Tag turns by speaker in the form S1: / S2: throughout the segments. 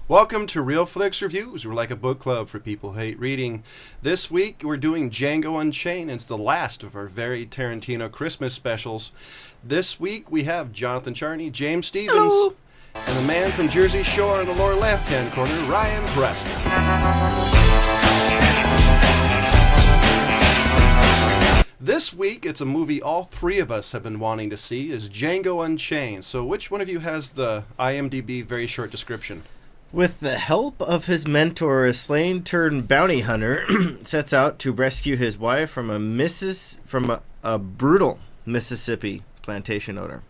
S1: Welcome to Real Flix Reviews. We're like a book club for people who hate reading. This week we're doing Django Unchained. It's the last of our very Tarantino Christmas specials. This week we have Jonathan Charney, James Stevens,
S2: Hello.
S1: and the man from Jersey Shore in the lower left-hand corner, Ryan Preston. This week, it's a movie all three of us have been wanting to see, is Django Unchained. So which one of you has the IMDb very short description?
S2: With the help of his mentor, a slain-turned bounty hunter sets out to rescue his wife from a brutal Mississippi plantation owner.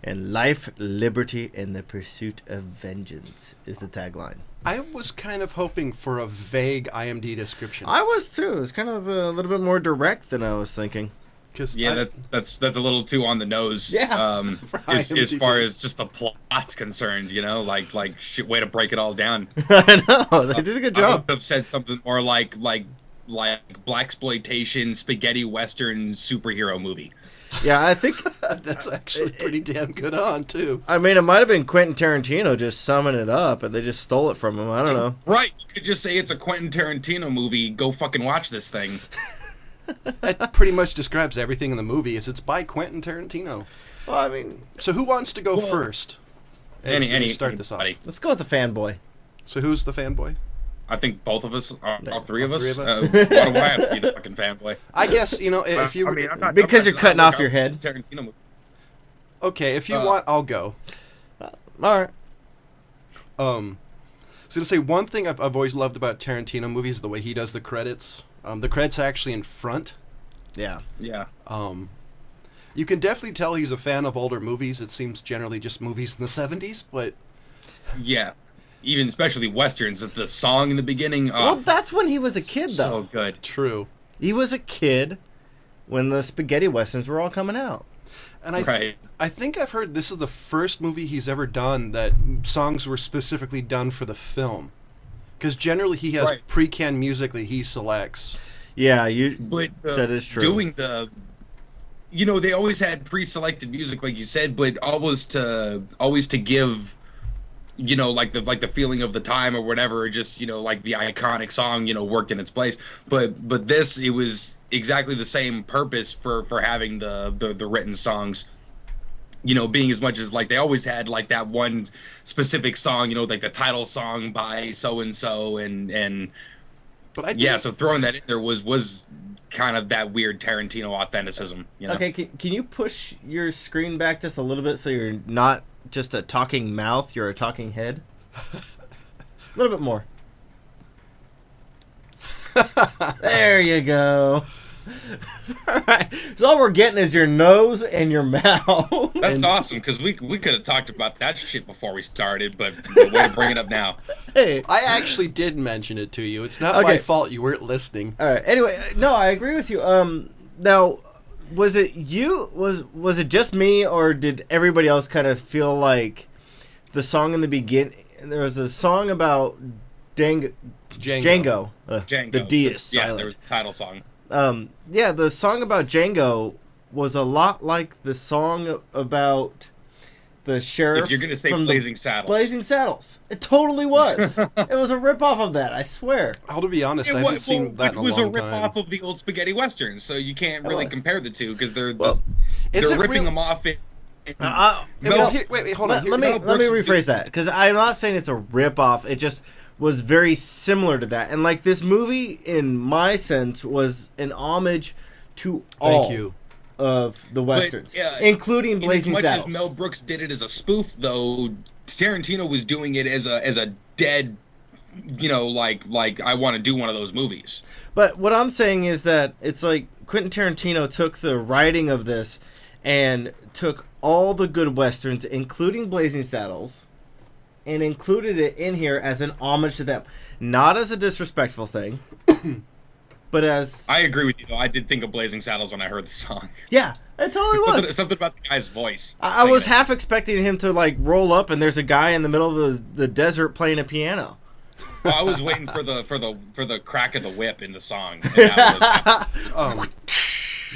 S2: And life, liberty, and the pursuit of vengeance is the tagline.
S1: I was kind of hoping for a vague IMDb description.
S2: I was too. It was kind of a little bit more direct than I was thinking.
S3: Yeah, that's a little too on the nose.
S2: Yeah.
S3: As far as just the plot's concerned, you know, like shit, way to break it all down.
S2: I know they did a good
S3: I
S2: job.
S3: would have said something more like blaxploitation spaghetti western superhero movie.
S2: Yeah, I think
S1: that's actually pretty damn good on too.
S2: I mean, it might have been Quentin Tarantino just summing it up, and they just stole it from him. I don't know.
S3: Right? You could just say it's a Quentin Tarantino movie. Go fucking watch this thing.
S1: That pretty much describes everything in the movie. It's by Quentin Tarantino.
S2: Well, I mean,
S1: so who wants to go first?
S3: Any
S1: start this off.
S2: Let's go with the fanboy.
S1: So who's the fanboy?
S3: I think both of us, all three of us.
S1: Three of us?
S3: Why do I have to be the fucking fanboy?
S1: I guess if you
S2: because you're cutting off your head.
S3: Tarantino movie.
S1: Okay, if you want, I'll go.
S2: All right.
S1: So to say one thing I've always loved about Tarantino movies is the way he does the credits. The credits are actually in front.
S2: Yeah.
S3: Yeah.
S1: You can definitely tell he's a fan of older movies. It seems generally just movies in the 70s, but
S3: yeah, even especially westerns. The song in the beginning.
S2: Well, that's when he was a kid, though.
S3: So good.
S1: True.
S2: He was a kid when the spaghetti westerns were all coming out.
S1: And I think I've heard this is the first movie he's ever done that songs were specifically done for the film. Because generally he has pre-canned music that he selects.
S2: Yeah,
S3: that
S2: is true.
S3: Doing they always had pre-selected music, like you said, but always to give, like the feeling of the time or whatever, or just like the iconic song, worked in its place. But this, it was exactly the same purpose for having the written songs. Being as much as like they always had like that one specific song, like the title song by so and so, and so throwing that in there was kind of that weird Tarantino authenticism.
S2: Okay, can you push your screen back just a little bit so you're not just a talking mouth, you're a talking head? A little bit more. There you go. All right. So all we're getting is your nose and your mouth.
S3: That's awesome, because we could have talked about that shit before we started, but way to bring it up now.
S2: Hey,
S1: I actually did mention it to you. It's not my fault you weren't listening.
S2: All right. Anyway, no, I agree with you. Now, was it you? Was it just me, or did everybody else kind of feel like the song in the beginning? There was a song about Django. The D is silent.
S3: Yeah, there was a title song.
S2: The song about Django was a lot like the song about the sheriff.
S3: If you're going to say Blazing Saddles.
S2: Blazing Saddles. It totally was. It was a ripoff of that, I swear.
S1: I'll to be honest, I haven't seen that in a long time.
S3: It was a ripoff of the old spaghetti westerns, so you can't really compare the two, because they're ripping them off in...
S1: wait, hold on.
S2: Let me rephrase that, because I'm not saying it's a ripoff. It just was very similar to that. And like this movie, in my sense, was an homage to all of the westerns, including Blazing Saddles.
S3: As much as Mel Brooks did it as a spoof, though, Tarantino was doing it as a dead, like I want to do one of those movies.
S2: But what I'm saying is that it's like Quentin Tarantino took the writing of this and took all the good westerns, including Blazing Saddles, and included it in here as an homage to them. Not as a disrespectful thing, but as...
S3: I agree with you, though. I did think of Blazing Saddles when I heard the song.
S2: Yeah, it totally was.
S3: Something about the guy's voice.
S2: I was half expecting him to, like, roll up and there's a guy in the middle of the desert playing a piano.
S3: Well, I was waiting for the crack of the whip in the song.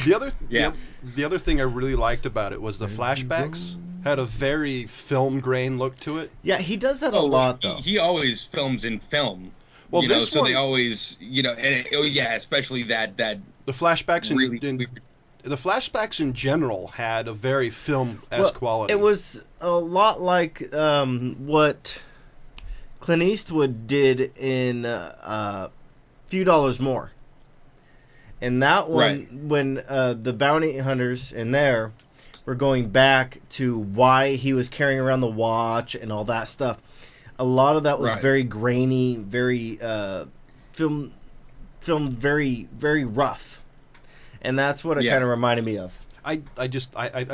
S1: The other thing I really liked about it was the flashbacks. had a very film grain look to it.
S2: Yeah, he does that a lot, though.
S3: He always films in film.
S1: Well, this
S3: so
S1: one,
S3: they always, especially that
S1: the flashbacks
S3: really,
S1: the flashbacks in general had a very film-esque quality.
S2: It was a lot like what Clint Eastwood did in Few Dollars More. And that one,
S3: right.
S2: when the bounty hunters in there were going back to why he was carrying around the watch and all that stuff, a lot of that was very grainy, very filmed very, very rough. And that's what it kind of reminded me of.
S1: I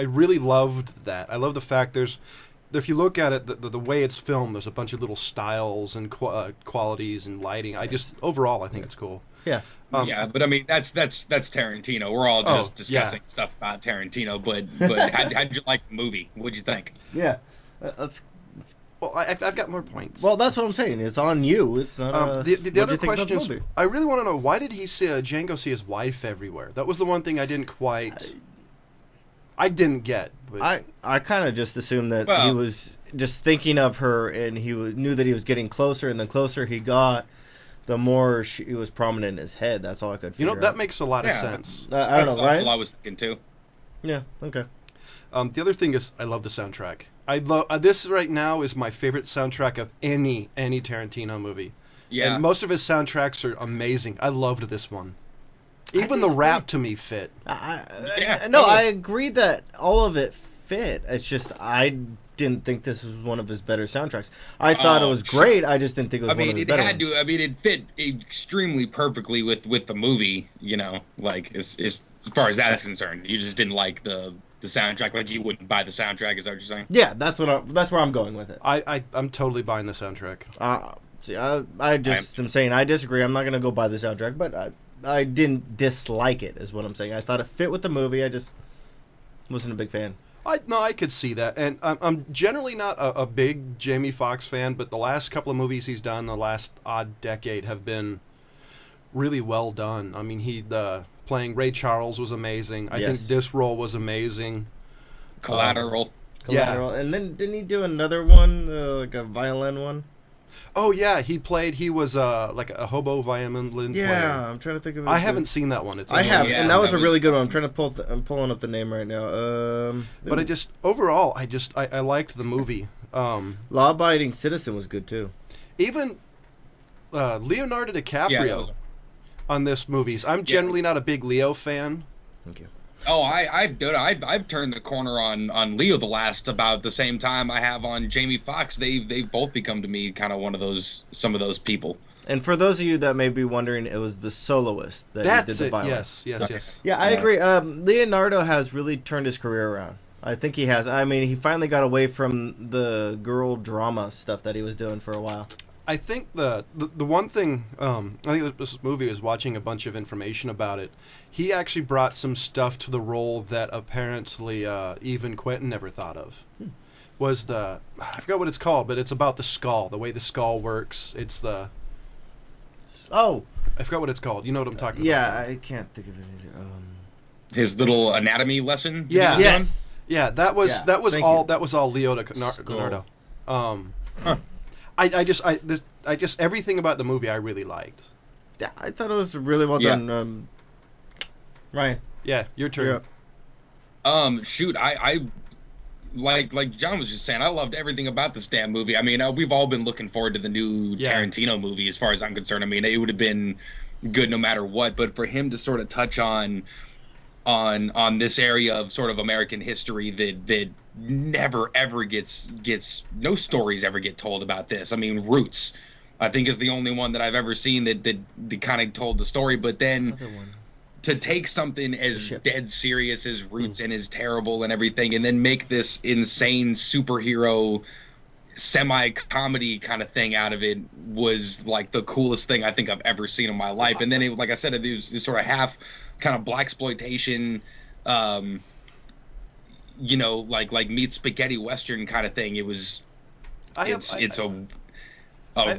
S1: really loved that. I love the fact if you look at it, the way it's filmed, there's a bunch of little styles and qualities and lighting. Overall, I think it's cool.
S2: Yeah.
S3: But I mean that's Tarantino. We're all just discussing stuff about Tarantino. But how'd you like the movie? What'd you think?
S2: Yeah,
S1: well, I've got more points.
S2: Well, that's what I'm saying. It's on you. It's not.
S1: The other question is, I really want to know, why did he see Django see his wife everywhere? That was the one thing I didn't quite. I didn't get. But
S2: I kind of just assumed that he was just thinking of her, and he knew that he was getting closer, and the closer he got, the more she was prominent in his head. That's all I could figure out.
S1: That makes a lot of sense.
S2: I don't know, right?
S3: That's all I was thinking too.
S2: Yeah. Okay.
S1: The other thing is, I love the soundtrack. I love this right now is my favorite soundtrack of any Tarantino movie.
S3: Yeah.
S1: And most of his soundtracks are amazing. I loved this one. Even the rap to me fit.
S2: I agree that all of it fit. It's just I didn't think this was one of his better soundtracks. I thought it was great. I just didn't think it was one of his better ones.
S3: It fit extremely perfectly with the movie. Like as far as that's concerned, you just didn't like the soundtrack. Like you wouldn't buy the soundtrack. Is that what you're saying?
S2: Yeah, that's where I'm going with it.
S1: I'm totally buying the soundtrack.
S2: I'm saying I disagree. I'm not gonna go buy the soundtrack, but I didn't dislike it, is what I'm saying. I thought it fit with the movie. I just wasn't a big fan.
S1: I could see that. And I'm generally not a big Jamie Foxx fan, but the last couple of movies he's done the last odd decade have been really well done. I mean, playing Ray Charles was amazing. I think this role was amazing.
S3: Collateral.
S2: Yeah. And then didn't he do another one, like a violin one?
S1: Oh yeah, he was like a hobo violin player.
S2: Yeah, I'm trying to think of it.
S1: I haven't seen that one.
S2: I have, and that was a really good one. I'm trying to I'm pulling up the name right now.
S1: But overall, I liked the movie.
S2: Law Abiding Citizen was good too.
S1: Even Leonardo DiCaprio on this movie. I'm generally not a big Leo fan.
S2: Thank you.
S3: Oh, I've turned the corner on Leo the last about the same time I have on Jamie Foxx. They've both become to me kind of some of those people.
S2: And for those of you that may be wondering, it was The Soloist that did the violence.
S1: Yes.
S2: Yeah, I agree. Leonardo has really turned his career around. I think he has. I mean, he finally got away from the girl drama stuff that he was doing for a while.
S1: I think the one thing, I think this movie was watching a bunch of information about it. He actually brought some stuff to the role that apparently even Quentin never thought of. Was I forgot what it's called, but it's about the skull, the way the skull works. It's I forgot what it's called. You know what I'm talking about.
S2: Yeah, I can't think of it either.
S3: His little anatomy lesson.
S1: Yeah.
S2: Yes.
S1: Yeah, that was all Leo Leonardo. I just everything about the movie I really liked.
S2: Yeah, I thought it was really well done. Ryan.
S1: Yeah, your turn.
S3: Shoot, I like John was just saying, I loved everything about this damn movie. I mean, we've all been looking forward to the new Tarantino movie, as far as I'm concerned. I mean, it would have been good no matter what. But for him to sort of touch on this area of sort of American history that never ever gets no stories ever get told about this. I mean, Roots, I think, is the only one that I've ever seen that kind of told the story. But then to take something as dead serious as Roots and as terrible and everything, and then make this insane superhero semi-comedy kind of thing out of it was like the coolest thing I think I've ever seen in my life. And then like I said, it was this sort of half kind of blaxploitation, like meat spaghetti western kind of thing. It was, it's a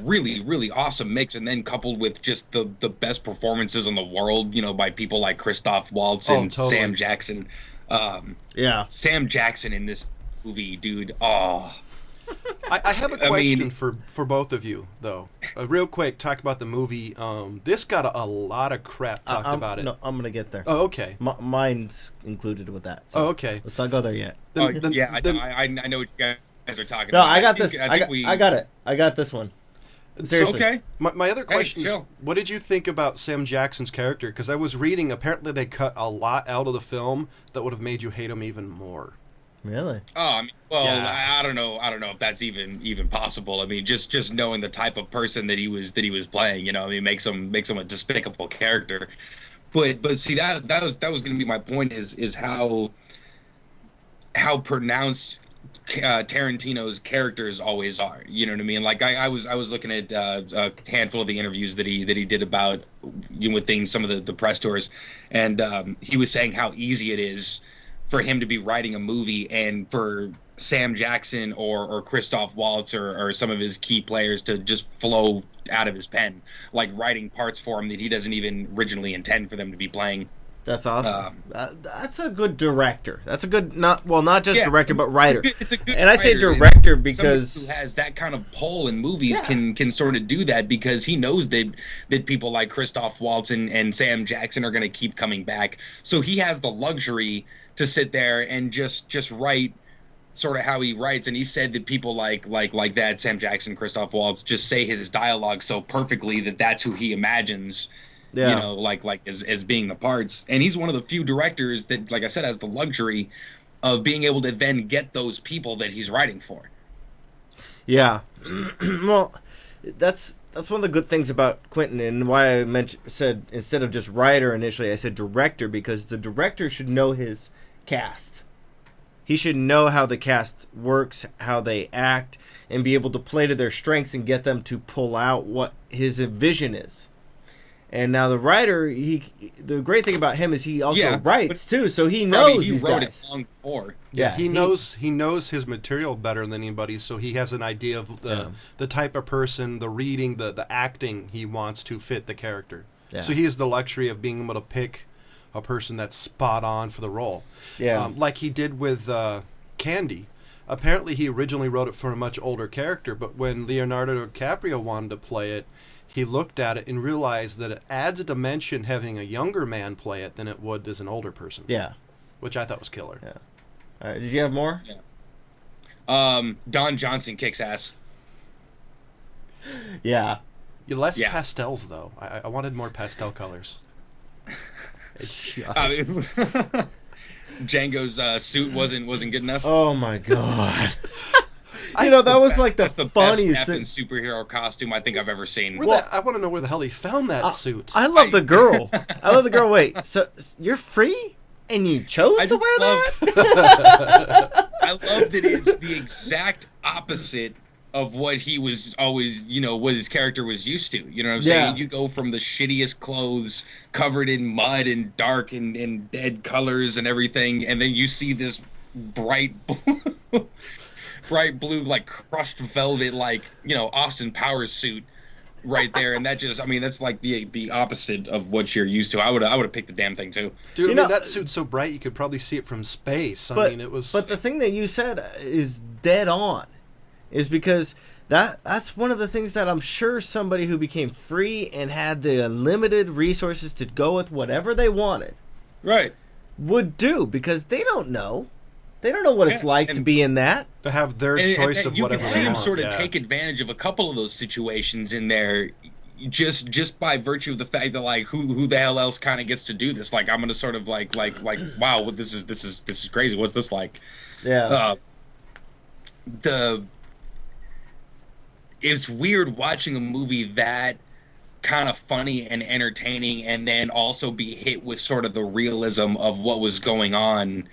S3: really, really awesome mix, and then coupled with just the best performances in the world, by people like Christoph Waltz and
S1: totally.
S3: Sam Jackson. Sam Jackson in this movie, dude. Oh,
S1: I have a question for both of you, though. Real quick, talk about the movie. This got a lot of crap talked about it.
S2: No, I'm gonna get there.
S1: Oh, okay.
S2: Mine's included with that. So
S1: okay.
S2: let's not go there yet.
S3: I know what you guys are talking
S2: No,
S3: about.
S2: I got this. I got it. I got this one. Seriously.
S3: Okay.
S1: My other question is,
S3: chill.
S1: what did you think about Sam Jackson's character? Because I was reading, apparently they cut a lot out of the film that would have made you hate him even more.
S2: Really?
S3: Oh, I mean, well,
S1: Yeah.
S3: I don't know if that's even possible. I mean, just knowing the type of person that he was playing, you know, I mean, makes him a despicable character. But see, that was going to be my point is how pronounced Tarantino's characters always are. You know what I mean? Like I was looking at a handful of the interviews that he did about with things, some of the press tours, and he was saying how easy it is for him to be writing a movie and for Sam Jackson or Christoph Waltz or some of his key players to just flow out of his pen, like writing parts for him that he doesn't even originally intend for them to be playing.
S2: That's awesome. That's a good director. That's a good not just director but writer.
S3: It's a good
S2: and I say
S3: writer,
S2: director because
S3: somebody who has that kind of pull in movies can sort of do that because he knows that people like Christoph Waltz and Sam Jackson are going to keep coming back. So he has the luxury to sit there and just write sort of how he writes. And he said that people like that, Sam Jackson, Christoph Waltz, just say his dialogue so perfectly that that's who he imagines.
S2: Yeah.
S3: You know, like as being the parts. And he's one of the few directors that, like I said, has the luxury of being able to then get those people that he's writing for.
S2: Yeah. Well, that's one of the good things about Quentin, and why I said instead of just writer initially, I said director, because the director should know his cast. He should know how the cast works, how they act, and be able to play to their strengths and get them to pull out what his vision is. And now the writer, the great thing about him is he also writes too, so he knows
S3: he
S2: these
S3: wrote
S2: guys.
S3: it long before.
S1: Yeah, he knows his material better than anybody, so he has an idea of the type of person, the reading, the acting he wants to fit the character. Yeah. So he has the luxury of being able to pick a person that's spot on for the role. Yeah, like he did with Candy. Apparently, he originally wrote it for a much older character, but when Leonardo DiCaprio wanted to play it, he looked at it and realized that it adds a dimension having a younger man play it than it would as an older person. Yeah. Which I thought was killer.
S2: Yeah. All right, did you have more?
S3: Yeah. Don Johnson kicks ass.
S2: Yeah.
S1: You less pastels, though. I wanted more pastel colors.
S3: Django's suit wasn't good enough.
S2: Oh, my God. That was like the funniest
S3: thing. Superhero costume I think I've ever seen.
S1: I want to know where the hell he found that suit.
S2: I love the girl. I love the girl. Wait, so you're free and you chose to wear that?
S3: I love that it's the exact opposite of what he was always, what his character was used to. You know what I'm saying? You go from the shittiest clothes covered in mud and dark and dead colors and everything, and then you see this bright blue, like crushed velvet, like, Austin Powers suit right there. And that just, that's like the opposite of what you're used to. I would have picked the damn thing too.
S1: Dude, that suit's so bright you could probably see it from space. It was.
S2: But the thing that you said is dead on, is because that's one of the things that I'm sure somebody who became free and had the limited resources to go with whatever they wanted,
S3: right,
S2: would do, because they don't know. They don't know what it's like to be in that.
S1: To have their choice of whatever they want. You can
S3: see him sort of take advantage of a couple of those situations in there, just by virtue of the fact that, like, who the hell else kind of gets to do this? Like, I'm gonna sort of like wow, this is crazy. What's this like?
S2: Yeah.
S3: It's weird watching a movie that kind of funny and entertaining, and then also be hit with sort of the realism of what was going on,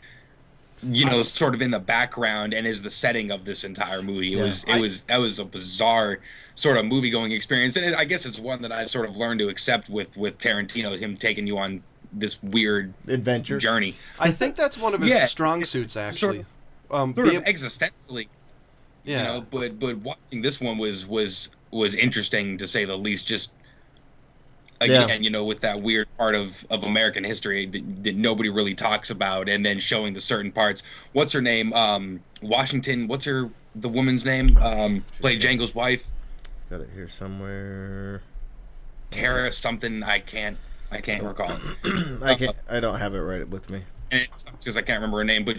S3: sort of in the background, and is the setting of this entire movie. That was a bizarre sort of movie going experience, and I guess it's one that I've sort of learned to accept with Tarantino, him taking you on this weird
S2: adventure
S3: journey.
S1: I think that's one of his strong suits, actually.
S3: Sort of existentially. Yeah. But watching this one was interesting, to say the least. Just again, with that weird part of American history that nobody really talks about, and then showing the certain parts. What's her name? Washington. What's the woman's name? Played Django's wife.
S2: Got it here somewhere.
S3: Kara something. I can't recall.
S2: I don't have it right with me.
S3: Because I can't remember her name, but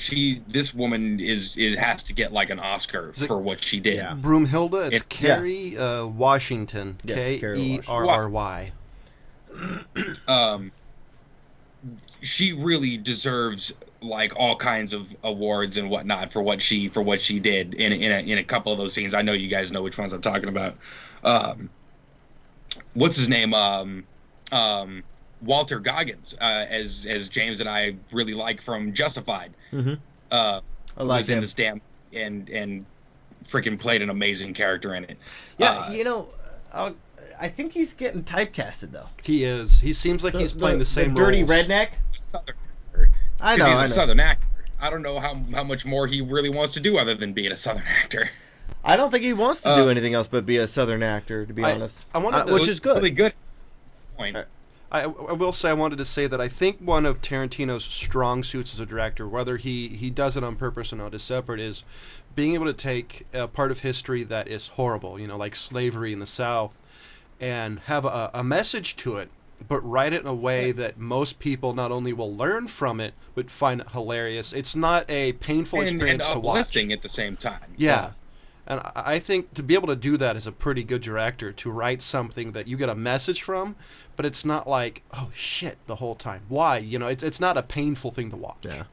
S3: this woman has to get like an Oscar for what she did.
S2: Yeah.
S1: Broomhilda. It's Kerry Washington.
S2: Yes,
S1: Kerry.
S3: She really deserves like all kinds of awards and whatnot for what she did in a couple of those scenes. I know you guys know which ones I'm talking about. What's his name? Walter Goggins, as James and I really like from Justified.
S2: I like
S3: was in this damn and freaking played an amazing character in it.
S2: Yeah, I think he's getting typecasted though.
S1: He is. He seems like he's playing the same
S2: dirty
S1: roles.
S2: redneck.
S3: Southern
S2: actor. I know.
S3: He's a Southern actor. I don't know how much more he really wants to do other than being a Southern actor.
S2: I don't think he wants to do anything else but be a Southern actor, to be honest. Which is good.
S3: Really good point.
S1: I will say I wanted to say that I think one of Tarantino's strong suits as a director, whether he does it on purpose or not is separate, is being able to take a part of history that is horrible, like slavery in the South, and have a message to it, but write it in a way that most people not only will learn from it, but find it hilarious. It's not a painful experience to watch.
S3: And uplifting at the same time.
S1: Yeah. And I think to be able to do that is a pretty good director, to write something that you get a message from, but it's not like, oh shit, the whole time. Why? It's not a painful thing to watch.
S2: Yeah.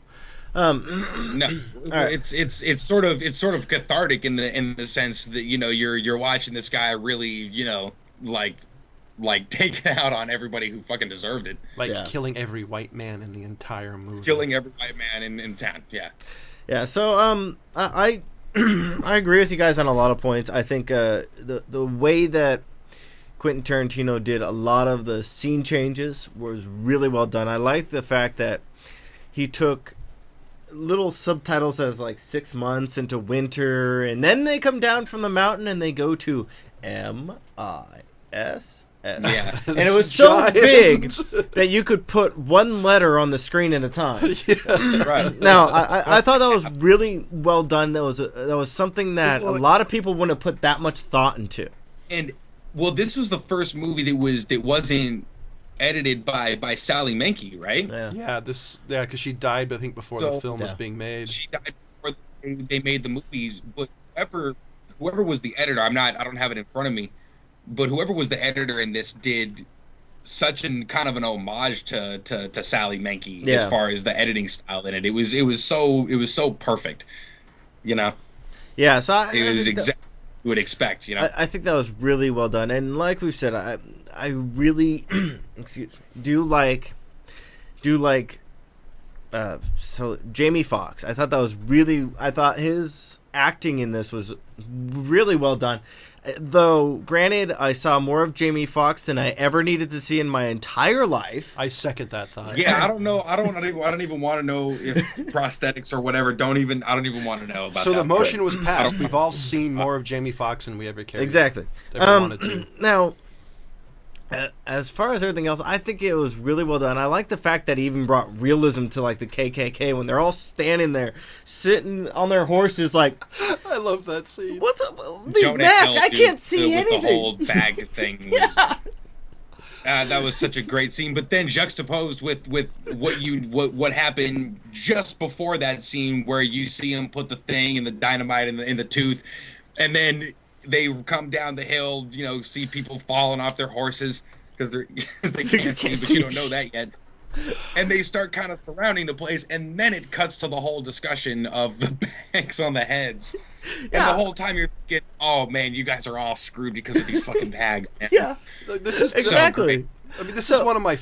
S3: No,
S2: right.
S3: It's sort of cathartic in the sense that you're watching this guy really like take it out on everybody who fucking deserved it.
S1: Killing every white man in the entire movie.
S3: Killing every white man in town. Yeah.
S2: Yeah. So I I agree with you guys on a lot of points. I think the way that Quentin Tarantino did a lot of the scene changes was really well done. I like the fact that he took little subtitles as like 6 months into winter, and then they come down from the mountain and they go to MISS.
S3: Yeah.
S2: And it was so big that you could put one letter on the screen at a time.
S1: Yeah.
S3: Right.
S2: Now, I thought that was really well done. That was something that a lot of people wouldn't have put that much thought into.
S3: And this was the first movie that wasn't edited by Sally Menke, right?
S1: Yeah. Because she died, I think, before the film was being made.
S3: She died before they made the movies. But whoever was the editor, I don't have it in front of me. But whoever was the editor in this did such an kind of an homage to Sally Menke as far as the editing style in it. It was so perfect,
S2: Yeah, so
S3: it was exactly what you would expect.
S2: I think that was really well done, and like we've said, I really do like so Jamie Foxx. I thought his acting in this was really well done. Though, granted, I saw more of Jamie Foxx than I ever needed to see in my entire life.
S1: I second that thought.
S3: Yeah, I don't know. I don't even want to know if prosthetics or whatever. I don't even want to know about.
S1: So
S3: that
S1: the motion was passed. We've all seen more of Jamie Foxx than we ever cared.
S2: Exactly.
S1: Ever wanted to.
S2: Now, as far as everything else, I think it was really well done. I like the fact that he even brought realism to like the KKK when they're all standing there, sitting on their horses. Like,
S1: I love that scene.
S2: What's up? These masks, I can't see anything.
S3: The whole bag thing.
S2: Yeah.
S3: That was such a great scene. But then juxtaposed with what happened just before that scene, where you see him put the thing and the dynamite in the tooth, and then they come down the hill, see people falling off their horses because they can't see, but you don't know that yet. And they start kind of surrounding the place, and then it cuts to the whole discussion of the bags on the heads. And the whole time you're thinking, oh man, you guys are all screwed because of these fucking bags. Man.
S2: Yeah.
S1: This is
S2: exactly.
S1: This is one of my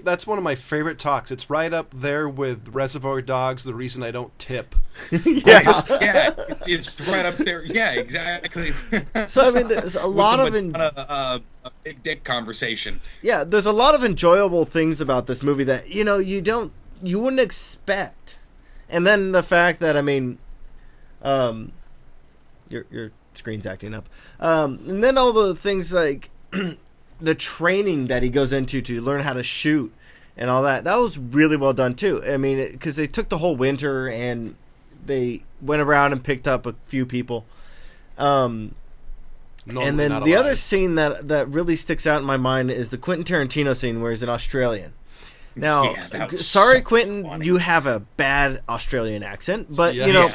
S1: that's one of my favorite talks. It's right up there with Reservoir Dogs, The Reason I Don't Tip.
S3: It's right up there. Yeah, exactly.
S2: So I mean, there's a lot of
S3: a big dick conversation.
S2: Yeah, there's a lot of enjoyable things about this movie that you wouldn't expect, and then the fact that your screen's acting up, and then all the things like the training that he goes into to learn how to shoot. and all that. That was really well done too. I mean, because they took the whole winter and they went around and picked up a few people. And then the other scene that really sticks out in my mind is the Quentin Tarantino scene where he's an Australian. Now, sorry, so Quentin, funny. You have a bad Australian accent, but you know.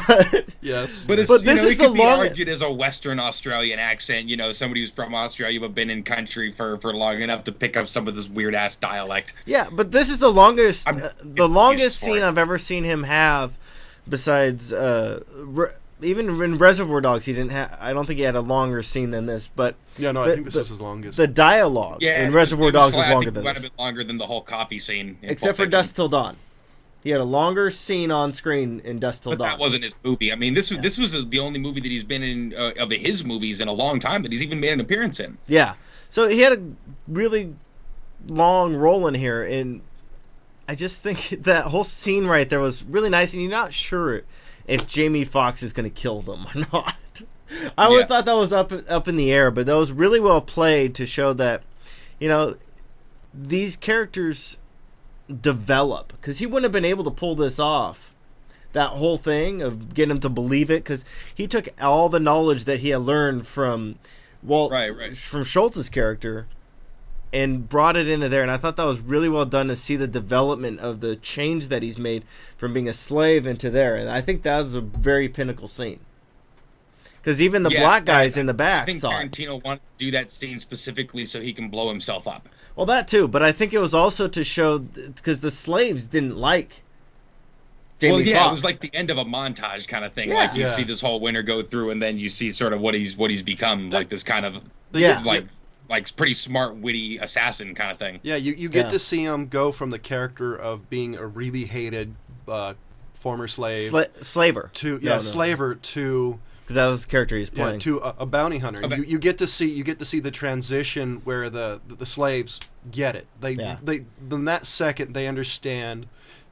S2: But
S1: yes,
S3: but this is the argued as a Western Australian accent. You know, somebody who's from Australia but been in country for long enough to pick up some of this weird ass dialect.
S2: Yeah, but this is the longest scene I've ever seen him have. Besides, even in Reservoir Dogs, he didn't have. I don't think he had a longer scene than this. But
S1: yeah, no, I think this was his longest.
S2: The dialogue in Reservoir Dogs was longer than this.
S3: Quite a bit longer than the whole coffee scene.
S2: Except for Dusk Till Dawn. He had a longer scene on screen in Dusk Till Dawn.
S3: But that wasn't his movie. I mean, this was the only movie that he's been in of his movies in a long time that he's even made an appearance in.
S2: Yeah, so he had a really long role in here, and I just think that whole scene right there was really nice. And you're not sure if Jamie Foxx is going to kill them or not. I would have thought that was up in the air, but that was really well played to show that, you know, these characters develop, because he wouldn't have been able to pull this off, that whole thing of getting him to believe it, because he took all the knowledge that he had learned from from Schultz's character and brought it into there, and I thought that was really well done to see the development of the change that he's made from being a slave into there, and I think that was a very pinnacle scene. Because even the black guys in the back
S3: I think Tarantino wanted to do that scene specifically so he can blow himself up.
S2: Well, that too, but I think it was also to show, because the slaves didn't like Jamie Foxx.
S3: It was like the end of a montage kind of thing. Yeah. Like you see this whole winter go through, and then you see sort of what he's become, like this kind of like pretty smart, witty assassin kind of thing.
S1: Yeah, you get to see him go from the character of being a really hated former slave,
S2: slaver
S1: to slaver to.
S2: Because that was the character he's playing.
S1: To a bounty hunter. Okay. You get to see the transition where the slaves get it. They in that second they understand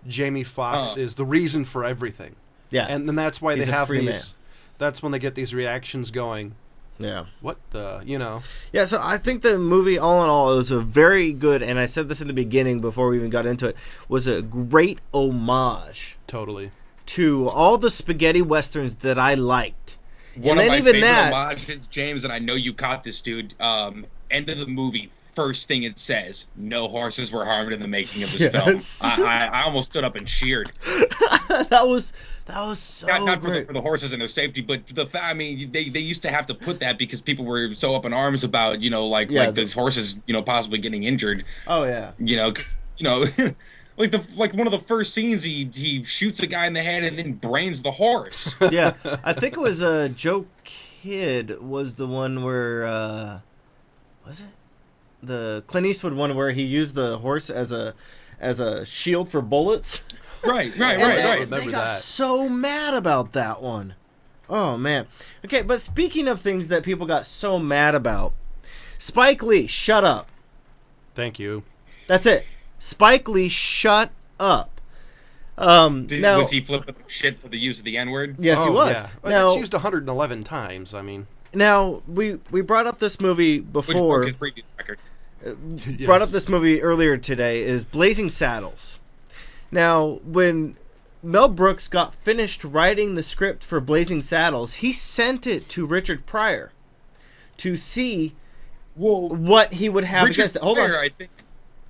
S1: Jamie Foxx is the reason for everything.
S2: Yeah.
S1: And then that's why
S2: he's
S1: they have these
S2: man.
S1: That's when they get these reactions going.
S2: Yeah.
S1: What the, you know.
S2: Yeah, so I think the movie all in all was a very good, and I said this in the beginning before we even got into it, was a great homage.
S1: Totally.
S2: To all the spaghetti westerns that I liked.
S3: One of my favorite homages, James, and I know you caught this, dude. End of the movie, first thing it says, no horses were harmed in the making of this film. I almost stood up and cheered.
S2: that was so
S3: not
S2: great.
S3: For the horses and their safety, but the fact, I mean, they used to have to put that because people were so up in arms about, you know, like these horses, you know, possibly getting injured.
S2: Oh yeah.
S3: You know, 'cause, you know. Like one of the first scenes, he shoots a guy in the head and then brains the horse.
S2: Yeah, I think it was Joe Kidd was the one where was it the Clint Eastwood one where he used the horse as a shield for bullets.
S3: Right.
S2: They got so mad about that one. Oh man. Okay, but speaking of things that people got so mad about, Spike Lee, shut up.
S1: Thank you.
S2: That's it. Spike Lee, shut up.
S3: Was he flipping shit for the use of the N-word?
S2: Yes, he was.
S1: Yeah. Now, it's used 111 times. I mean,
S2: now we brought up this movie before.
S3: Which broke his previous record.
S2: Yes. Brought up this movie earlier today. Is Blazing Saddles. Now, when Mel Brooks got finished writing the script for Blazing Saddles, he sent it to Richard Pryor to see what he would have against it. Hold on.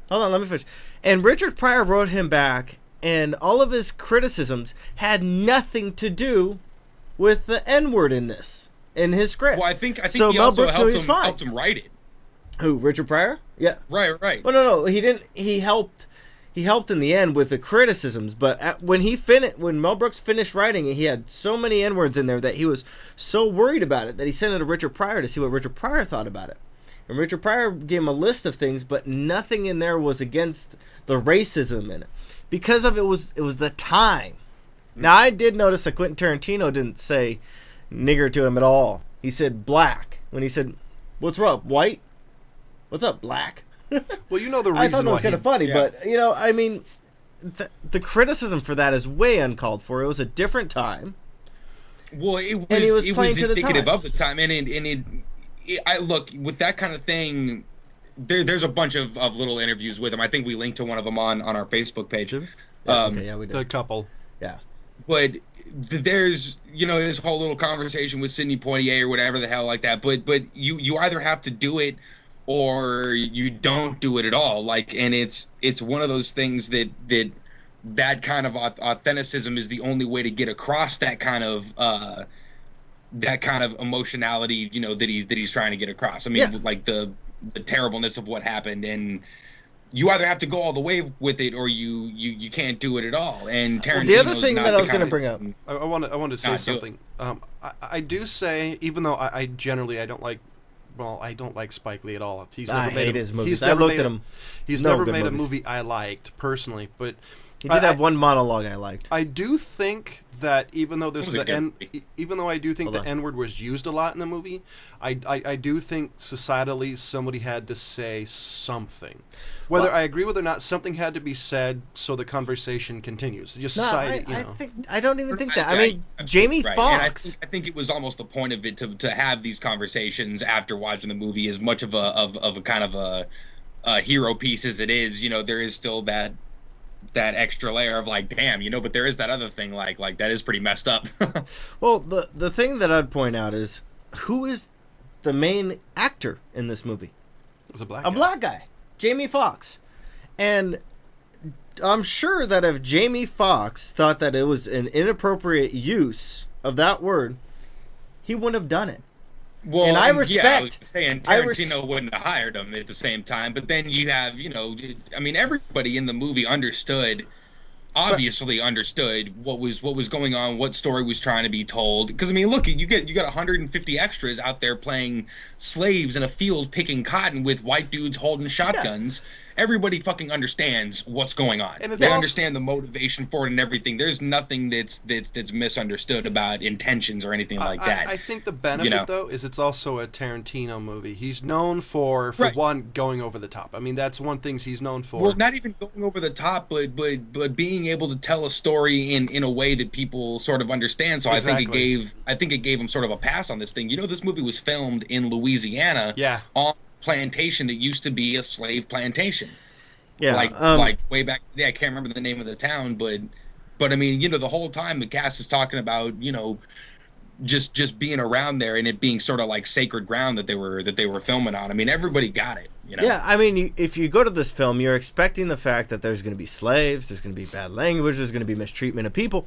S2: Hold on, let me finish. And Richard Pryor wrote him back, and all of his criticisms had nothing to do with the N-word in his script.
S3: Well, I think
S2: so
S3: he
S2: Mel
S3: also
S2: Brooks
S3: helped him write it.
S2: Who, Richard Pryor? Yeah.
S3: Right.
S2: Well, no, he didn't. He helped in the end with the criticisms, but when Mel Brooks finished writing it, he had so many N-words in there that he was so worried about it that he sent it to Richard Pryor to see what Richard Pryor thought about it. And Richard Pryor gave him a list of things, but nothing in there was against the racism in it. Because of it was the time. Now, I did notice that Quentin Tarantino didn't say nigger to him at all. He said black. When he said, what's up, white? What's up, black?
S1: Well, you know the reason
S2: I thought that was kind of funny, but, you know, I mean, the criticism for that is way uncalled for. It was a different time.
S3: Well, it was
S2: indicative
S3: of the time. I look, with that kind of thing, there's a bunch of little interviews with him. I think we linked to one of them on our Facebook page.
S2: Yeah, we did.
S1: The couple.
S2: Yeah.
S3: But there's, his whole little conversation with Sidney Poitier or whatever the hell like that. But you either have to do it or you don't do it at all. Like, and it's one of those things that kind of authenticism is the only way to get across that kind of emotionality, that he's trying to get across. I mean, like the terribleness of what happened, and you either have to go all the way with it or you can't do it at all. And Tarantino's
S2: the other thing that I was going to bring up,
S1: I want to say something. I do say, even though I generally don't like. Well, I don't like Spike Lee at all.
S2: I hate his movies. I looked at him.
S1: He's never made a movie I liked personally, but
S2: he did have one monologue I liked.
S1: I do think that even though I do think the N-word was used a lot in the movie, I do think societally somebody had to say something. Whether I agree with it or not, something had to be said so the conversation continues. Just society,
S2: I don't even think that. I mean, Jamie Foxx.
S3: And I think it was almost the point of it to have these conversations after watching the movie, as much of a kind of a hero piece as it is. There is still that extra layer of like, damn, but there is that other thing like that is pretty messed up.
S2: Well, the thing that I'd point out is, who is the main actor in this movie?
S1: It was a black guy.
S2: Jamie Foxx. And I'm sure that if Jamie Foxx thought that it was an inappropriate use of that word, he wouldn't have done it.
S3: Well,
S2: and I respect.
S3: Yeah, I was saying Tarantino wouldn't have hired him at the same time, but then you have, everybody in the movie obviously understood what was going on, what story was trying to be told. Because look, you got 150 extras out there playing slaves in a field picking cotton with white dudes holding shotguns. Yeah. Everybody fucking understands what's going on. And they understand the motivation for it and everything. There's nothing that's misunderstood about intentions or anything like that.
S1: I think the benefit though is it's also a Tarantino movie. He's known for one, going over the top. I mean, that's one thing he's known for.
S3: Well, not even going over the top, but being able to tell a story in a way that people sort of understand. So exactly. I think it gave him sort of a pass on this thing. This movie was filmed in Louisiana.
S1: Yeah.
S3: On plantation that used to be a slave plantation.
S2: Yeah,
S3: like way back. Yeah, I can't remember the name of the town, but the whole time the cast is talking about just being around there and it being sort of like sacred ground that they were filming on. Everybody got it.
S2: Yeah, if you go to this film, you're expecting the fact that there's going to be slaves, there's going to be bad language, there's going to be mistreatment of people,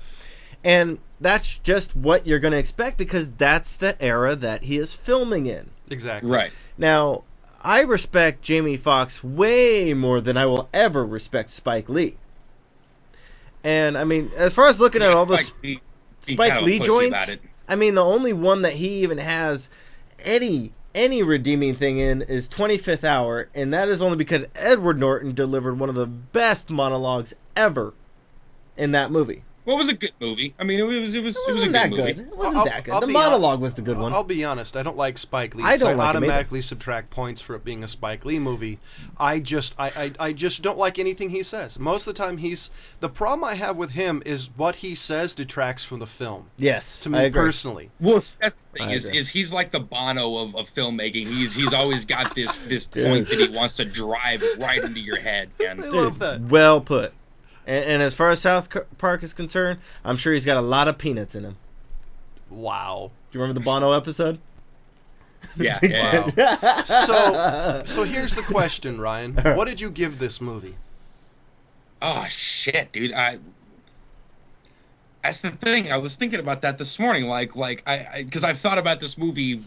S2: and that's just what you're going to expect because that's the era that he is filming in.
S1: Exactly.
S3: Right.
S2: Now, I respect Jamie Foxx way more than I will ever respect Spike Lee. And, as far as looking at all the Spike Lee joints, the only one that he even has any redeeming thing in is 25th Hour, and that is only because Edward Norton delivered one of the best monologues ever in that movie.
S3: Well, it was a good movie. It was a good movie.
S2: It wasn't that good. The monologue was the good one.
S1: I'll be honest. I don't like Spike Lee.
S2: I don't
S1: so
S2: like
S1: automatically subtract points for it being a Spike Lee movie. I just don't like anything he says. Most of the time, the problem I have with him is what he says detracts from the film.
S2: Yes,
S1: to me personally.
S3: Well, that's the thing is he's like the Bono of filmmaking. He's always got this point that he wants to drive right into your head. And
S1: I love that.
S2: Well put. And as far as South Park is concerned, I'm sure he's got a lot of peanuts in him.
S1: Wow.
S2: Do you remember the Bono episode?
S3: Yeah.
S1: Wow. So here's the question, Ryan. What did you give this movie?
S3: Oh, shit, dude. That's the thing. I was thinking about that this morning. Because I've thought about this movie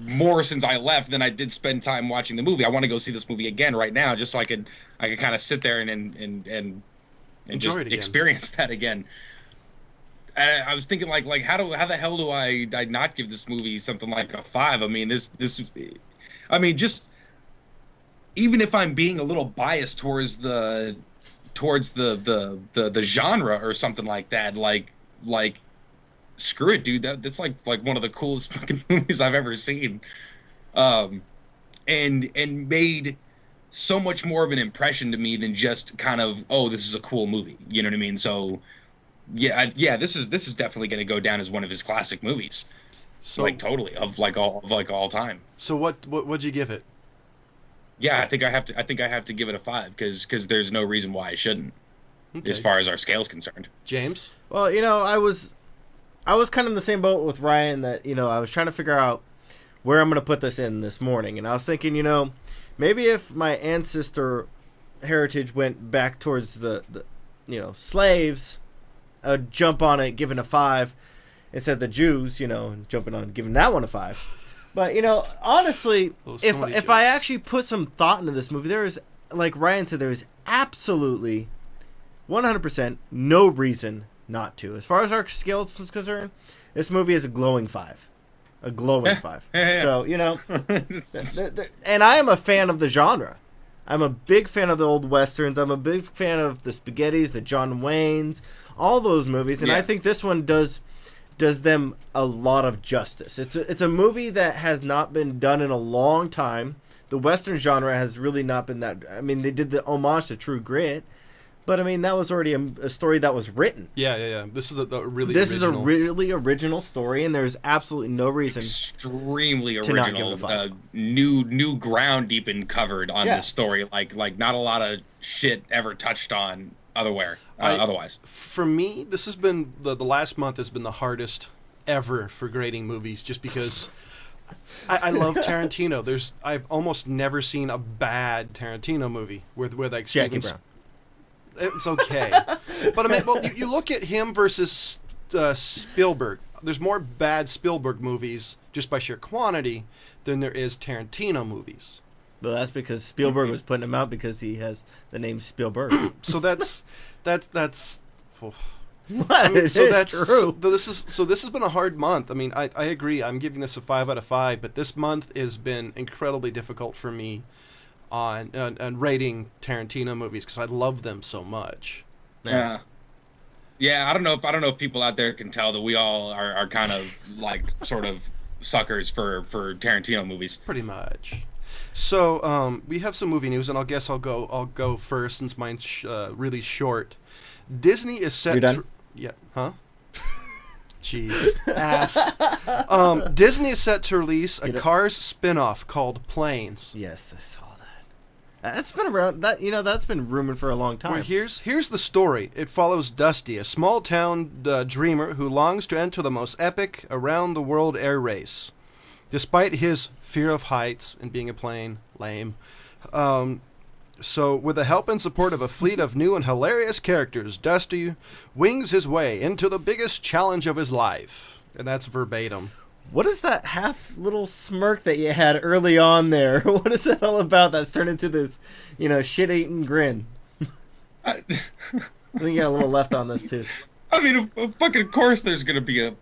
S3: more since I left than I did spend time watching the movie. I want to go see this movie again right now just so I could kind of sit there and just experience that again. I was thinking like how the hell do I not give this movie something like a 5? Just even if I'm being a little biased towards the genre or something like that, like screw it, dude. That's like one of the coolest fucking movies I've ever seen, and made so much more of an impression to me than just kind of, oh, this is a cool movie. You know what I mean? So, yeah, this is definitely going to go down as one of his classic movies. So, totally of all time.
S1: So what'd you give it?
S3: Yeah, I think I have to give it a 5 because there's no reason why I shouldn't,
S1: Okay.
S3: as far as our scale's concerned.
S1: James?
S2: Well, I was kind of in the same boat with Ryan that, I was trying to figure out where I'm going to put this in this morning. And I was thinking, maybe if my ancestor heritage went back towards the slaves, I'd jump on it, giving a 5, instead of the Jews, jumping on, giving that one a 5. But, honestly, if I actually put some thought into this movie, there is, like Ryan said, there is absolutely 100% no reason not to. As far as our scale is concerned, this movie is a glowing 5. A glowing 5. So, and I am a fan of the genre. I'm a big fan of the old westerns. I'm a big fan of the spaghettis, the John Waynes, all those movies. And I think this one does them a lot of justice. It's a movie that has not been done in a long time. The western genre has really not been that. I mean, they did the homage to True Grit, but I mean that was already a story that was written.
S1: Yeah. This is a really
S2: original story, and there's absolutely no reason.
S3: Extremely
S2: to not give
S3: original.
S2: it a 5.
S3: New ground even covered on this story. Like not a lot of shit ever touched on otherwise. For
S1: me, this has been the last month has been the hardest ever for grading movies, just because I love Tarantino. I've almost never seen a bad Tarantino movie where like
S2: Jackie Brown.
S1: It's okay, but I mean, well, you look at him versus Spielberg. There's more bad Spielberg movies just by sheer quantity than there is Tarantino movies.
S2: Well, that's because Spielberg was putting him out because he has the name Spielberg.
S1: So that's. Oh.
S2: What?
S1: I mean, so that's
S2: true.
S1: So this has been a hard month. I mean, I agree. I'm giving this a 5 out of 5, but this month has been incredibly difficult for me on rating Tarantino movies because I love them so much.
S3: Yeah. I don't know if people out there can tell that we all are kind of like sort of suckers for Tarantino movies.
S1: Pretty much. So we have some movie news, and I'll go first since mine's really short. Disney is set.
S2: You're done?
S1: Yeah. Huh? Jeez. Ass. Disney is set to release a Cars spin-off called Planes.
S2: Yes, I saw that. That's been around. That's been rumored for a long time.
S1: Well, here's the story. It follows Dusty, a small-town dreamer who longs to enter the most epic around-the-world air race. Despite his fear of heights and being a plane, lame. So, with the help and support of a fleet of new and hilarious characters, Dusty wings his way into the biggest challenge of his life. And that's verbatim.
S2: What is that half little smirk that you had early on there? What is that all about that's turned into this, shit-eating grin? I think you got a little left on this, too.
S3: I mean, of course there's going to be a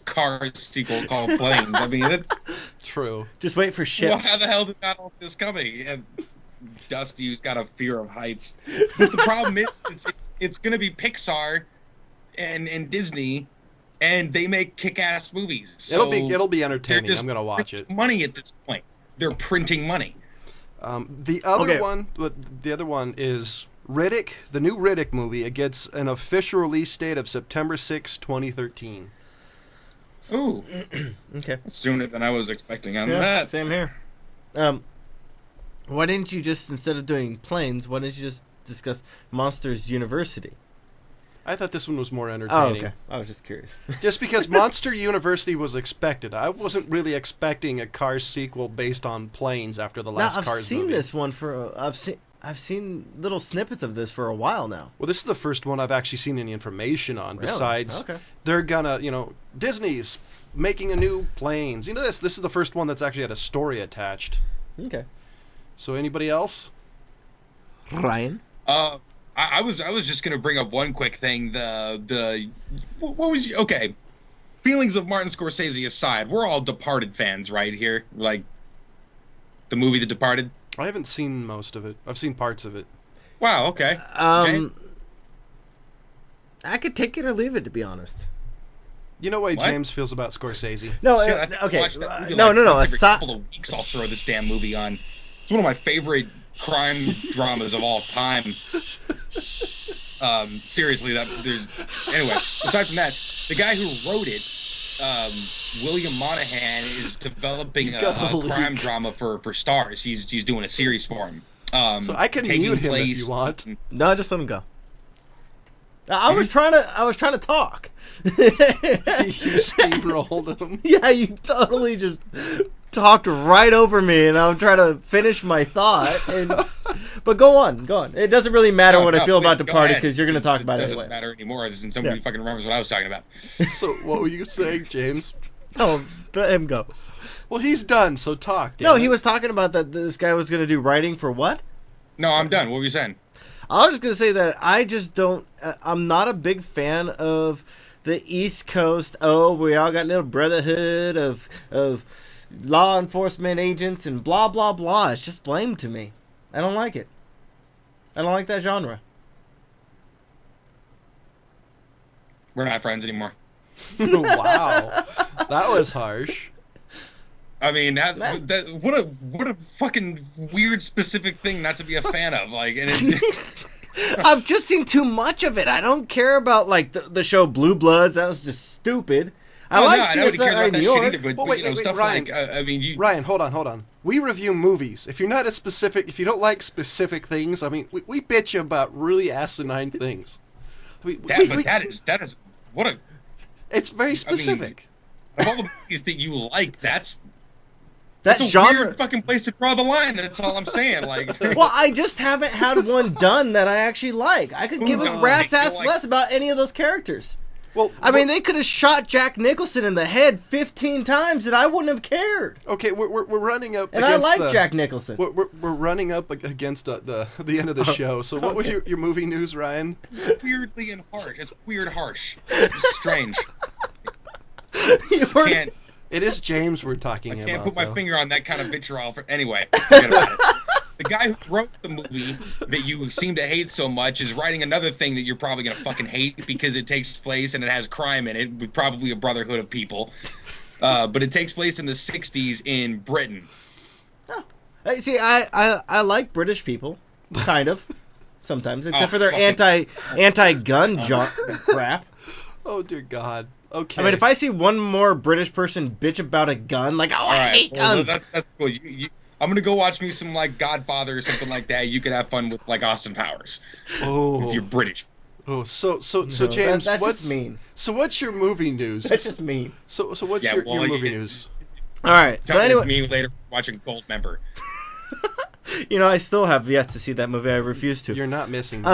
S3: Cars sequel called Planes. I mean,
S1: true.
S2: Just wait for ships.
S3: Well, how the hell did that all this coming? And Dusty's got a fear of heights. But the problem is, it's going to be Pixar and Disney, and they make kick-ass movies. So
S1: it'll be entertaining. I'm going to watch it.
S3: Money at this point. They're printing money.
S1: The other one is Riddick. The new Riddick movie. It gets an official release date of September 6, 2013.
S3: Ooh.
S2: Okay.
S3: Sooner than I was expecting on that.
S2: Same here. Why didn't you just, instead of doing Planes, why didn't you just discuss Monsters University?
S1: I thought this one was more entertaining.
S2: Oh, okay. I was just curious.
S1: Just because Monster University was expected. I wasn't really expecting a Cars sequel based on planes after the last Cars movie.
S2: I've seen this one I've seen little snippets of this for a while now.
S1: Well, this is the first one I've actually seen any information on.
S2: Really?
S1: Besides,
S2: okay.
S1: They're gonna, Disney's making a new Planes. This is the first one that's actually had a story attached.
S2: Okay.
S1: So anybody else?
S2: Ryan?
S3: I was just gonna bring up one quick thing. What was okay? Feelings of Martin Scorsese aside, we're all Departed fans, right here. Like the movie The Departed.
S1: I haven't seen most of it. I've seen parts of it.
S3: Wow. Okay.
S2: I could take it or leave it, to be honest.
S1: You know what James feels about Scorsese?
S2: No.
S3: Shit,
S2: okay.
S3: No.
S2: Once
S3: every couple of weeks, I'll throw this damn movie on. It's one of my favorite crime dramas of all time. Seriously, anyway. Aside from that, the guy who wrote it William Monahan is developing
S1: You've
S3: a
S1: got the
S3: crime
S1: leak.
S3: drama for Stars. He's doing a series for him.
S1: So I can
S3: taking
S1: mute him if
S3: place-
S1: you want.
S2: No, just let him go. I was trying to talk.
S1: You steamrolled him.
S2: Yeah, you totally just talked right over me, and I'm trying to finish my thought. But go on. It doesn't really matter what I feel about the
S3: go
S2: party
S3: ahead.
S2: because you're going to talk about it
S3: doesn't
S2: anyway.
S3: matter anymore since somebody fucking remembers what I was talking about.
S1: So what were you saying, James?
S2: No, let him go.
S1: Well, he's done, so talk, damn
S2: No,
S1: it.
S2: he was talking about that this guy was going to do writing for what?
S3: No, I'm done. What were you saying?
S2: I was just going to say that I just don't... I'm not a big fan of the East Coast, we all got little brotherhood of law enforcement agents and blah, blah, blah. It's just lame to me. I don't like it. I don't like that genre.
S3: We're not friends anymore.
S1: Wow. That was harsh.
S3: I mean, what a fucking weird specific thing not to be a fan of. Like, and
S2: I've just seen too much of it. I don't care about like the show Blue Bloods. That was just stupid. I like
S3: nobody cares about
S2: CSI
S3: that
S2: New York.
S3: shit either. But
S1: wait,
S3: you know,
S1: wait,
S3: stuff
S1: Ryan.
S3: like I mean, you
S1: Ryan, hold on. We review movies. If you're not as specific, if you don't like specific things, I mean, we bitch you about really asinine things. I mean,
S3: that is what a
S1: it's very specific.
S3: of all the movies that you like, that's
S2: That
S3: a
S2: genre.
S3: weird fucking place to draw the line. That's all I'm saying. Like,
S2: Well, I just haven't had one done that I actually like. I could give a
S3: God,
S2: rat's
S3: I
S2: ass
S3: feel like-
S2: less about any of those characters.
S1: Well,
S2: I mean, they could have shot Jack Nicholson in the head 15 times and I wouldn't have cared.
S1: okay, we're running up
S2: And I
S1: against
S2: like
S1: the,
S2: Jack Nicholson.
S1: We're running up against the end of the show. So what was your movie news, Ryan?
S3: weirdly and harsh. It's weird, harsh. It's strange.
S2: You were-
S3: Can't
S1: It is James we're talking
S3: I
S1: about.
S3: can't put my
S1: though.
S3: finger on that kind of vitriol. Anyway, forget about it. The guy who wrote the movie that you seem to hate so much is writing another thing that you're probably going to fucking hate because it takes place and it has crime in it, with probably a brotherhood of people. But it takes place in the 60s in Britain.
S2: Hey, see, I like British people, kind of, sometimes, except for their
S3: fucking-
S2: anti-gun crap.
S1: Oh dear God. Okay.
S2: I mean, if I see one more British person bitch about a gun, like, oh, I hate
S3: well,
S2: guns.
S3: that's cool. I'm gonna go watch me some like Godfather or something like that. You could have fun with like Austin Powers if you're British.
S1: So
S2: No,
S1: James,
S2: that's
S1: what's
S2: just mean.
S1: So what's your movie news?
S2: That's just mean.
S1: So what's
S3: Yeah,
S1: your
S3: well,
S1: movie
S3: you-
S1: news?
S2: All right. So
S3: Tell
S2: anyway,
S3: me later watching Goldmember.
S2: you know, I still have yet to see that movie. I refuse to.
S1: You're not missing much.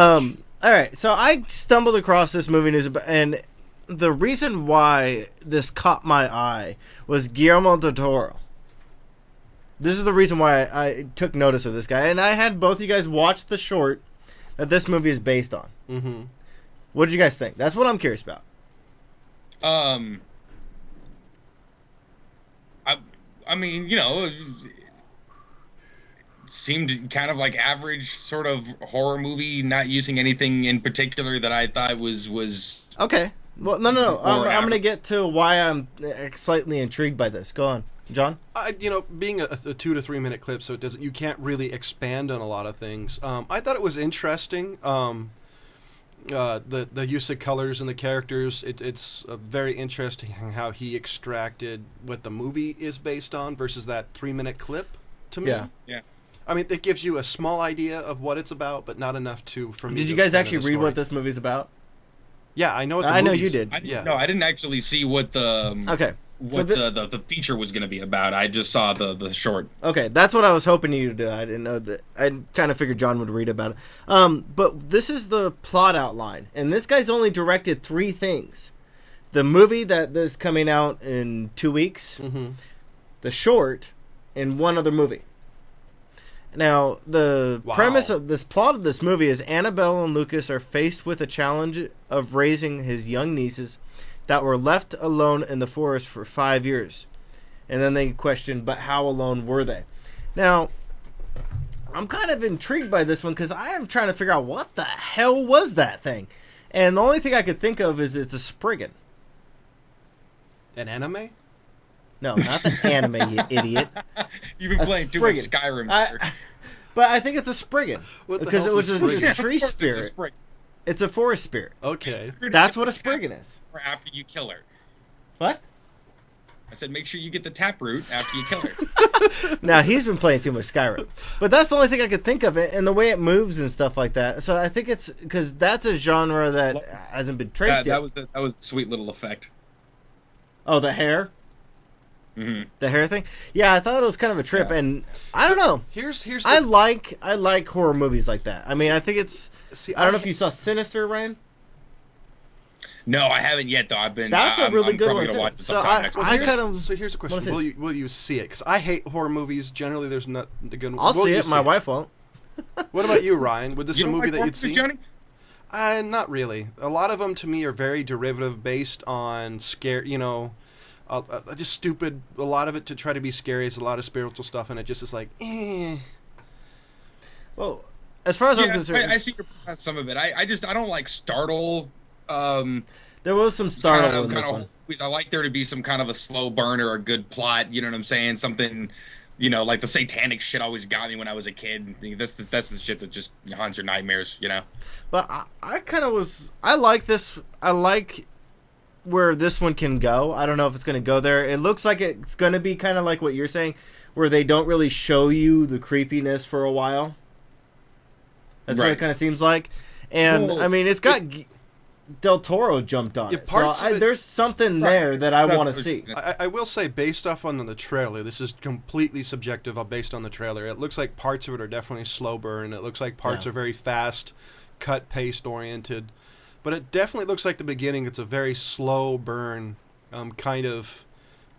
S2: All right. So I stumbled across this movie news, and the reason why this caught my eye was Guillermo del Toro. This is the reason why I took notice of this guy, and I had both you guys watch the short that this movie is based on.
S1: Mm-hmm.
S2: What did you guys think? That's what I'm curious about.
S3: I mean, you know, it seemed kind of like average sort of horror movie, not using anything in particular that I thought was
S2: Okay. Well, no. I'm
S3: Or
S2: going to get to why I'm slightly intrigued by this. Go on, John.
S1: Being a 2 to 3 minute clip, so you can't really expand on a lot of things. I thought it was interesting. The use of colors and the characters. It's very interesting how he extracted what the movie is based on versus that 3 minute clip. To me,
S3: Yeah.
S1: I mean, it gives you a small idea of what it's about, but not enough for me.
S2: Did
S1: to
S2: you guys
S1: expand
S2: actually
S1: on the
S2: read
S1: story.
S2: what this movie's about?
S1: Yeah, I know. What the
S2: I know
S1: movie's-
S2: you did.
S3: I didn't actually see what the
S2: Okay.
S3: what
S2: So
S3: the feature was going to be about. I just saw the short.
S2: Okay, that's what I was hoping you to do. I didn't know that. I kind of figured John would read about it. But this is the plot outline, and this guy's only directed 3 things: the movie that is coming out in 2 weeks,
S1: Mm-hmm.
S2: the short, and one other movie. Now, the
S1: Wow.
S2: premise of this plot of this movie is Annabelle and Lucas are faced with a challenge of raising his young nieces that were left alone in the forest for 5 years. And then they question, but how alone were they? Now, I'm kind of intrigued by this one because I am trying to figure out what the hell was that thing. And the only thing I could think of is it's a Spriggan.
S1: An anime?
S2: No, not the anime, you idiot.
S3: You've been
S2: A
S3: playing too much
S2: Spriggan.
S3: Skyrim, sir.
S2: But I think it's a Spriggan.
S1: What the
S2: Because it
S1: hell's
S2: was
S1: a
S2: a
S1: Spriggan?
S2: tree spirit. It's a forest spirit.
S1: Okay.
S2: That's what a Spriggan is.
S3: Or after you kill her.
S2: What?
S3: I said, make sure you get the taproot after you kill her.
S2: Now, he's been playing too much Skyrim. But that's the only thing I could think of it, and the way it moves and stuff like that. So I think it's because that's a genre that hasn't been traced yet.
S3: That was a sweet little effect.
S2: Oh, the hair?
S3: Mm-hmm.
S2: The hair thing? Yeah, I thought it was kind of a trip, and I don't know. I like horror movies like that. I mean, I think it's... I don't know if you saw Sinister, Ryan.
S3: No, I haven't yet, though.
S2: That's a really good one, too.
S3: Watch
S2: So here's a
S1: question: will you see it? Because I hate horror movies. Generally, there's not the good.
S2: I'll see it. My wife won't.
S1: What about you, Ryan? Would this be a movie that you'd see?
S3: Johnny?
S1: Not really. A lot of them to me are very derivative, based on scare. Just stupid. A lot of it to try to be scary is a lot of spiritual stuff, and it just is like, eh.
S2: Well, as far as I'm concerned,
S3: I see some of it. I don't like startle.
S2: There was some startle in this one.
S3: I like there to be some kind of a slow burn or a good plot. You know what I'm saying? Something, like the satanic shit always got me when I was a kid. That's the shit that just haunts your nightmares.
S2: But I like this. I like where this one can go. I don't know if it's going to go there. It looks like it's going to be kind of like what you're saying, where they don't really show you the creepiness for a while. That's what it kind of seems like. And, I mean, it's got... Del Toro jumped on it. There's something there that I want to see.
S1: I will say, based off on the trailer, this is completely subjective based on the trailer. It looks like parts of it are definitely slow burn. It looks like parts are very fast, cut, paste oriented. But it definitely looks like the beginning. It's a very slow burn, kind of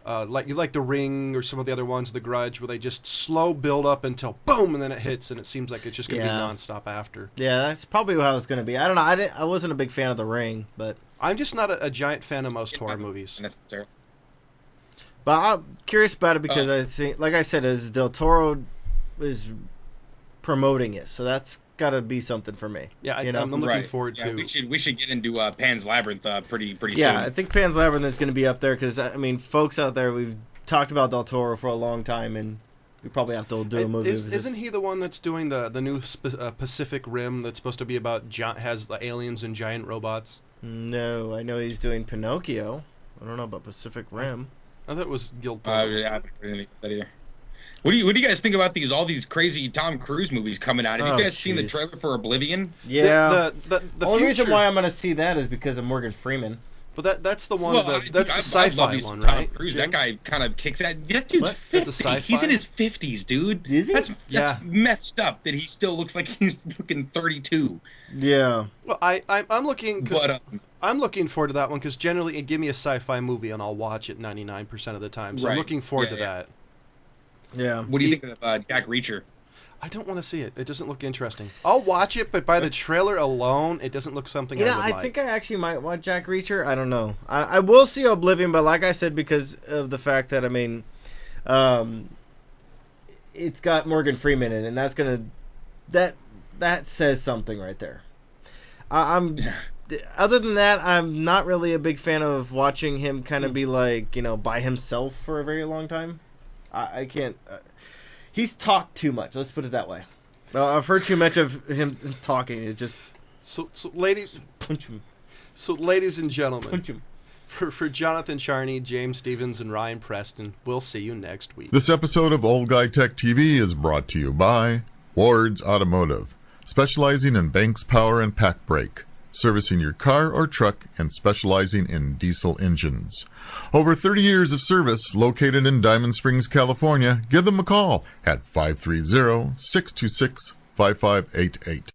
S1: like The Ring or some of the other ones, The Grudge, where they just slow build up until boom, and then it hits, and it seems like it's just going to be nonstop after. Yeah,
S2: that's probably how it's going to be. I don't know. I wasn't a big fan of The Ring, but
S1: I'm just not a giant fan of most horror movies.
S2: But I'm curious about it because I think, like I said, as Del Toro is promoting it, so that's got to be something for me.
S1: Yeah, I'm looking forward to.
S3: We should get into Pan's Labyrinth pretty soon.
S2: Yeah, I think Pan's Labyrinth is going to be up there because I mean, folks out there, we've talked about Del Toro for a long time, and we probably have to do a movie.
S1: Isn't he the one that's doing the new Pacific Rim that's supposed to be about has the aliens and giant robots?
S2: No, I know he's doing Pinocchio. I don't know about Pacific Rim.
S1: I thought it was Del Toro.
S3: Yeah, I haven't heard that either. What do you guys think about all these crazy Tom Cruise movies coming out? Have you guys seen the trailer for Oblivion?
S2: Yeah.
S1: The
S2: only reason why I'm going to see that is because of Morgan Freeman.
S1: But that's the one. That's the sci-fi one, right?
S3: Cruise. That guy kind of kicks out. That dude's 50. That's a sci-fi? He's in his 50s, dude.
S2: Is he?
S3: That's messed up. That he still looks like he's fucking 32.
S2: Yeah.
S1: Well, I'm looking. I'm looking forward to that one because generally, give me a sci-fi movie and I'll watch it 99% of the time. So I'm looking forward to that.
S2: Yeah.
S3: What do you think of Jack Reacher?
S1: I don't want to see it. It doesn't look interesting. I'll watch it, but by the trailer alone, it doesn't look something I would like.
S2: I think I actually might watch Jack Reacher. I don't know. I will see Oblivion, but like I said, because of the fact that, I mean, it's got Morgan Freeman in it, and that's going to... That says something right there. Other than that, I'm not really a big fan of watching him kind of be like, by himself for a very long time. I can't... he's talked too much. Let's put it that way. I've heard too much of him talking. It just...
S1: So ladies...
S2: Punch him.
S1: So, ladies and gentlemen...
S2: Punch him.
S1: For Jonathan Charney, James Stevens, and Ryan Preston, we'll see you next week.
S4: This episode of Old Guy Tech TV is brought to you by Ward's Automotive, specializing in Banks Power and Pack Brake, servicing your car or truck and specializing in diesel engines. Over 30 years of service, located in Diamond Springs, California. Give them a call at 530-626-5588.